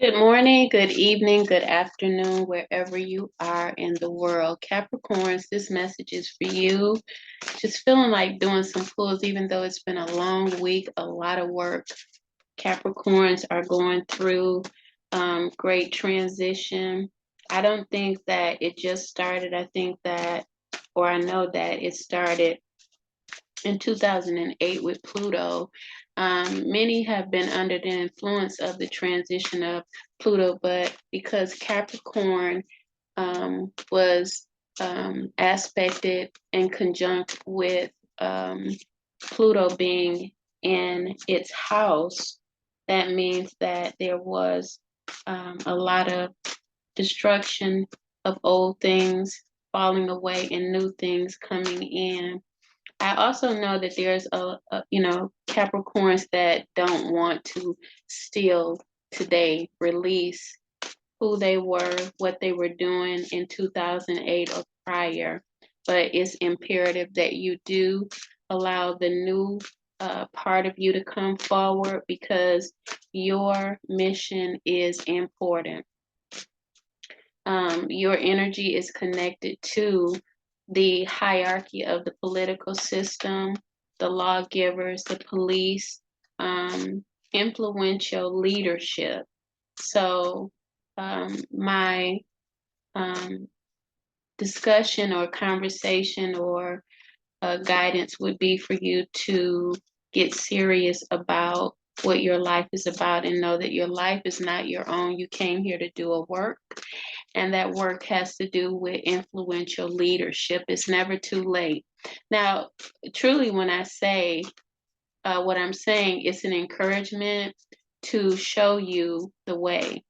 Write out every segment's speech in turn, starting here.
Good morning, good evening, good afternoon, wherever you are in the world. Capricorns, this message is for you. Just feeling like doing some pulls, even though it's been a long week, a lot of work. Capricorns are going through great transition. I don't think that it just started. I think that, or I know that it started in 2008 with Pluto. Many have been under the influence of the transition of Pluto, but because Capricorn was aspected and conjunct with Pluto being in its house, that means that there was a lot of destruction of old things falling away and new things coming in. I also know that there's Capricorns that don't want to still today release who they were, what they were doing in 2008 or prior. But it's imperative that you do allow the new part of you to come forward because your mission is important. Your energy is connected to the hierarchy of the political system, the lawgivers, the police, influential leadership. So, my discussion or conversation or guidance would be for you to get serious about what your life is about and know that your life is not your own. You came here to do a work, and that work has to do with influential leadership. It's never too late. Now, truly, when I say what I'm saying, it's an encouragement to show you the way.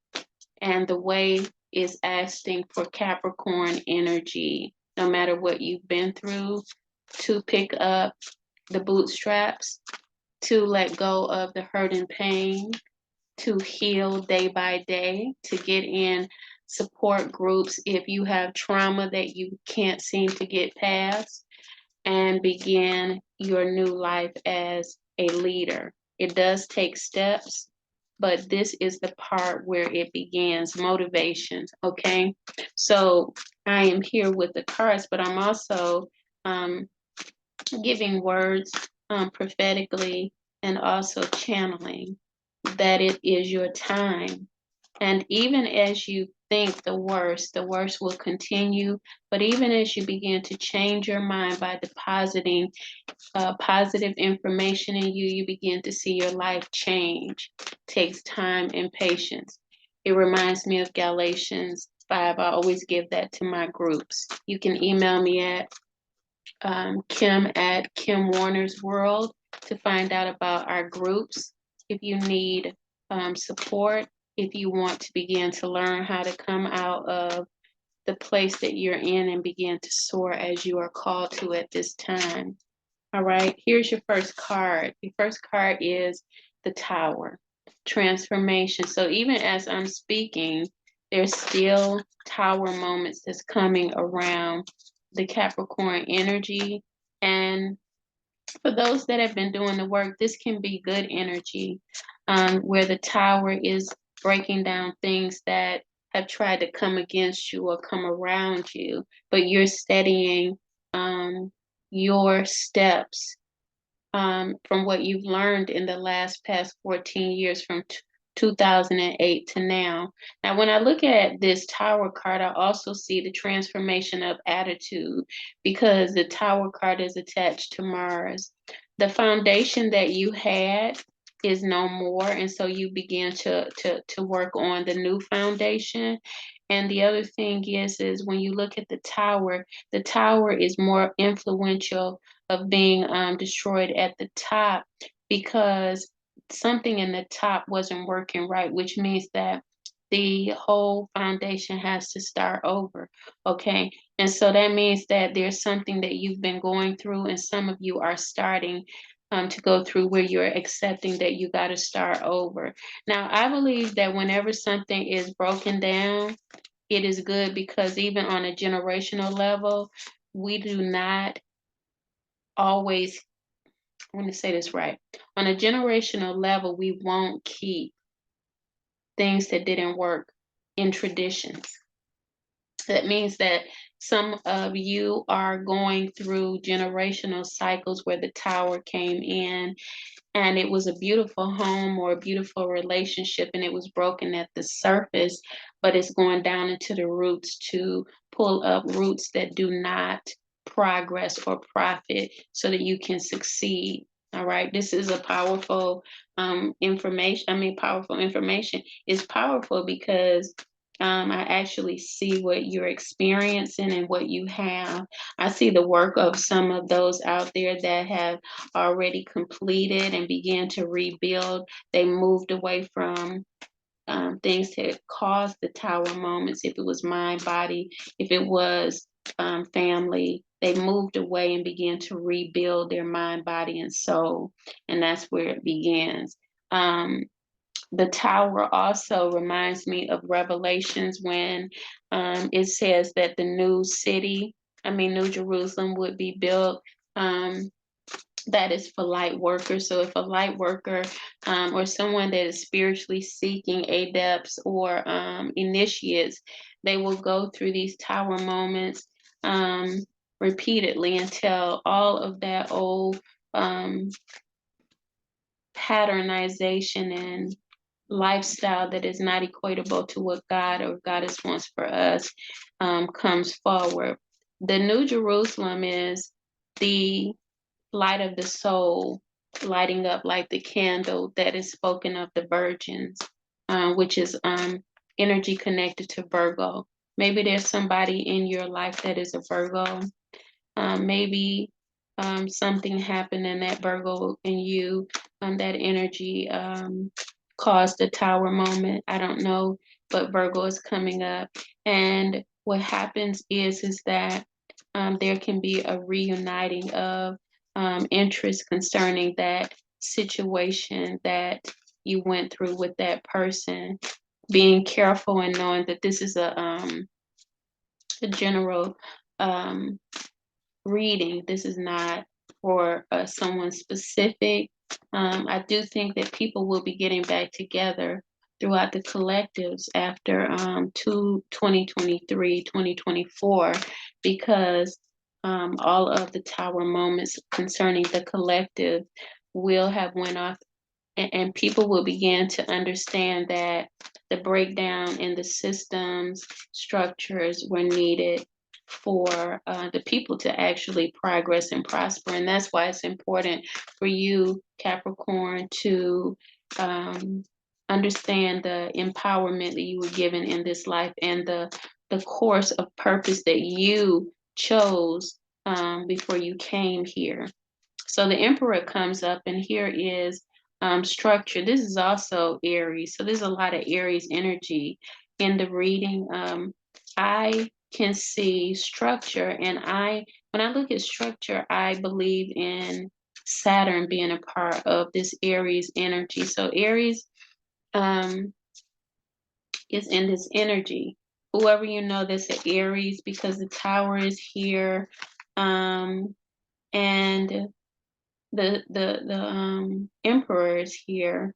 And the way is asking for Capricorn energy, no matter what you've been through, to pick up the bootstraps, to let go of the hurt and pain, to heal day by day, to get in support groups if you have trauma that you can't seem to get past, and begin your new life as a leader. It does take steps, but this is the part where it begins motivation. Okay. So I am here with the cards, but I'm also um, giving words prophetically and also channeling that it is your time. And even as you think the worst will continue. But even as you begin to change your mind by depositing positive information in you, you begin to see your life change. It takes time and patience. It reminds me of Galatians 5. I always give that to my groups. You can email me at Kim at Kim Warner's World to find out about our groups. If you need support, if you want to begin to learn how to come out of the place that you're in and begin to soar as you are called to at this time. All right, here's your first card. The first card is the Tower, transformation. So even as I'm speaking, there's still tower moments that's coming around the Capricorn energy. And for those that have been doing the work, this can be good energy, where the tower is breaking down things that have tried to come against you or come around you, but you're steadying your steps from what you've learned in the past 14 years from 2008 to now. Now, when I look at this Tower card, I also see the transformation of attitude because the Tower card is attached to Mars. The foundation that you had is no more, and so you begin to work on the new foundation. And the other thing is when you look at the tower is more influential of being destroyed at the top because something in the top wasn't working right, which means that the whole foundation has to start over. Okay. And so that means that there's something that you've been going through, and some of you are starting to go through where you're accepting that you got to start over. Now, I believe that whenever something is broken down, it is good because even on a generational level, we do not always, I want to say this right. On a generational level, we won't keep things that didn't work in traditions. That means that some of you are going through generational cycles where the tower came in and it was a beautiful home or a beautiful relationship and it was broken at the surface, but it's going down into the roots to pull up roots that do not progress or profit so that you can succeed. All right, this is a powerful information. I mean, powerful information is powerful because I actually see what you're experiencing and what you have. I see the work of some of those out there that have already completed and began to rebuild. They moved away from things that caused the tower moments. If it was mind, body, if it was family, they moved away and began to rebuild their mind, body, and soul. And that's where it begins. The tower also reminds me of Revelations when it says that the new city, New Jerusalem would be built. Um, that is for light workers. So if a light worker or someone that is spiritually seeking adepts or initiates, they will go through these tower moments repeatedly until all of that old patternization and lifestyle that is not equatable to what God or Goddess wants for us comes forward. The New Jerusalem is the light of the soul, lighting up like the candle that is spoken of the virgins, which is energy connected to Virgo. Maybe there's somebody in your life that is a Virgo. Maybe something happened in that Virgo in you, that energy caused a tower moment. I don't know, but Virgo is coming up. And what happens is that there can be a reuniting of interest concerning that situation that you went through with that person. Being careful and knowing that this is a general um, reading. This is not for someone specific. I do think that people will be getting back together throughout the collectives after 2023, 2024, because all of the tower moments concerning the collective will have went off and people will begin to understand that the breakdown in the systems, structures were needed for the people to actually progress and prosper. And that's why it's important for you, Capricorn, to understand the empowerment that you were given in this life and the course of purpose that you chose before you came here. So the Emperor comes up, and here is structure. This is also Aries. So there's a lot of Aries energy in the reading. I can see structure, and when I look at structure, I believe in Saturn being a part of this Aries energy. So Aries is in this energy. Whoever you know that's an Aries, because the tower is here, and the emperor is here.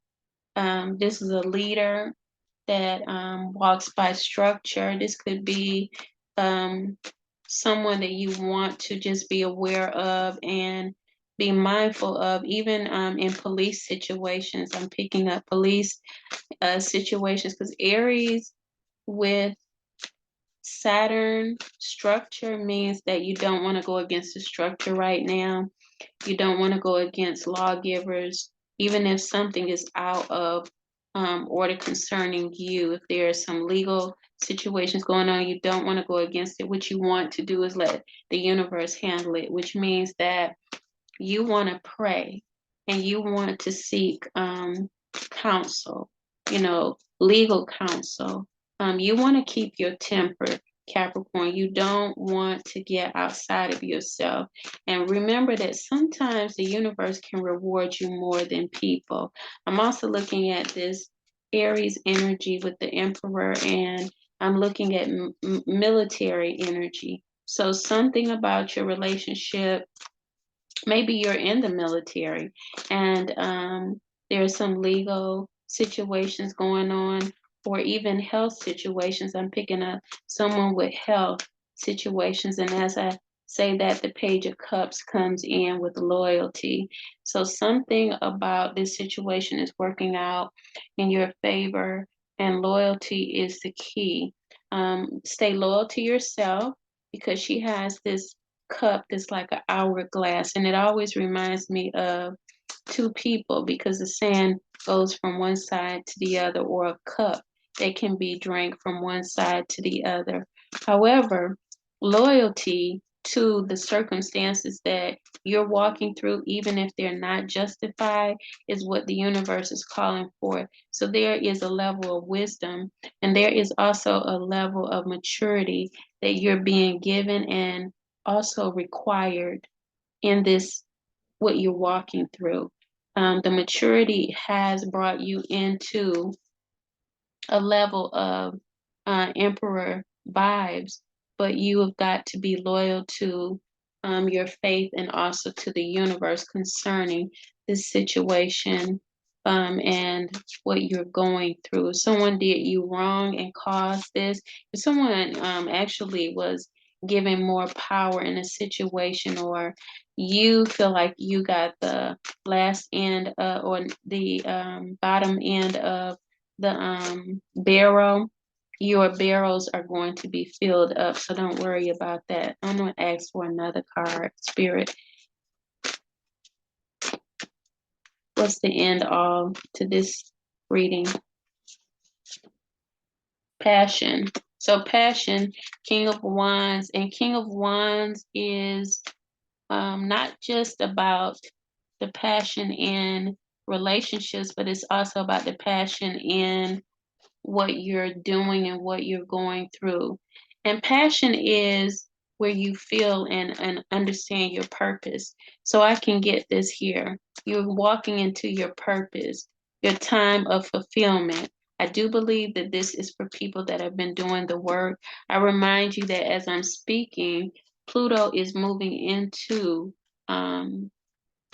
This is a leader that walks by structure. This could be someone that you want to just be aware of and be mindful of, even in police situations. I'm picking up police situations because Aries with Saturn structure means that you don't want to go against the structure right now. You don't want to go against lawgivers, even if something is out of order concerning you. If there are some legal situations going on, you don't want to go against it. What you want to do is let the universe handle it, which means that you want to pray and you want to seek counsel, legal counsel. You want to keep your temper, Capricorn. You don't want to get outside of yourself. And remember that sometimes the universe can reward you more than people. I'm also looking at this Aries energy with the Emperor, and I'm looking at military energy. So something about your relationship, maybe you're in the military and there's some legal situations going on, or even health situations. I'm picking up someone with health situations. And as I say that, the Page of Cups comes in with loyalty. So something about this situation is working out in your favor, and loyalty is the key. Stay loyal to yourself, because she has this cup that's like an hourglass, and it always reminds me of two people, because the sand goes from one side to the other, or a cup that can be drank from one side to the other. However, loyalty to the circumstances that you're walking through, even if they're not justified, is what the universe is calling for. So there is a level of wisdom, and there is also a level of maturity that you're being given and also required in this, what you're walking through. The maturity has brought you into a level of emperor vibes, but you have got to be loyal to your faith and also to the universe concerning this situation, and what you're going through. If someone did you wrong and caused this, if someone actually was given more power in a situation, or you feel like you got the last end or the bottom end of the barrel, your barrels are going to be filled up. So don't worry about that. I'm going to ask for another card, Spirit. What's the end all to this reading? Passion. So passion, King of Wands, and King of Wands is not just about the passion in relationships, but it's also about the passion in what you're doing and what you're going through. And passion is where you feel and understand your purpose. So I can get this here. You're walking into your purpose, your time of fulfillment. I do believe that this is for people that have been doing the work. I remind you that as I'm speaking, Pluto is moving into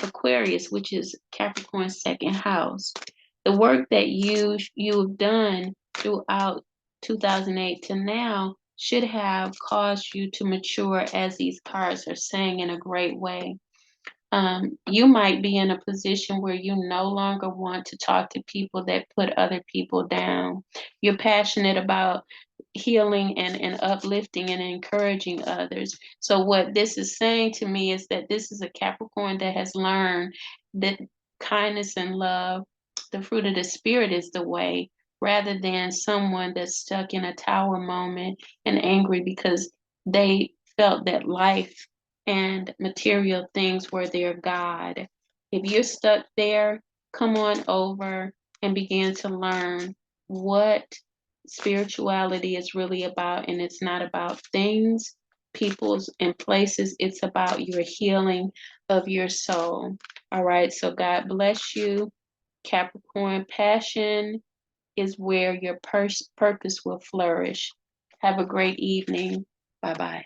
Aquarius, which is Capricorn's second house. The work that you've done throughout 2008 to now should have caused you to mature, as these cards are saying, in a great way. You might be in a position where you no longer want to talk to people that put other people down. You're passionate about healing and uplifting and encouraging others. So what this is saying to me is that this is a Capricorn that has learned that kindness and love, the fruit of the spirit, is the way, rather than someone that's stuck in a tower moment and angry because they felt that life and material things were their God. If you're stuck there, come on over and begin to learn what spirituality is really about. And it's not about things, peoples, and places. It's about your healing of your soul. All right. So God bless you, Capricorn. Passion is where your purpose will flourish. Have a great evening. Bye bye.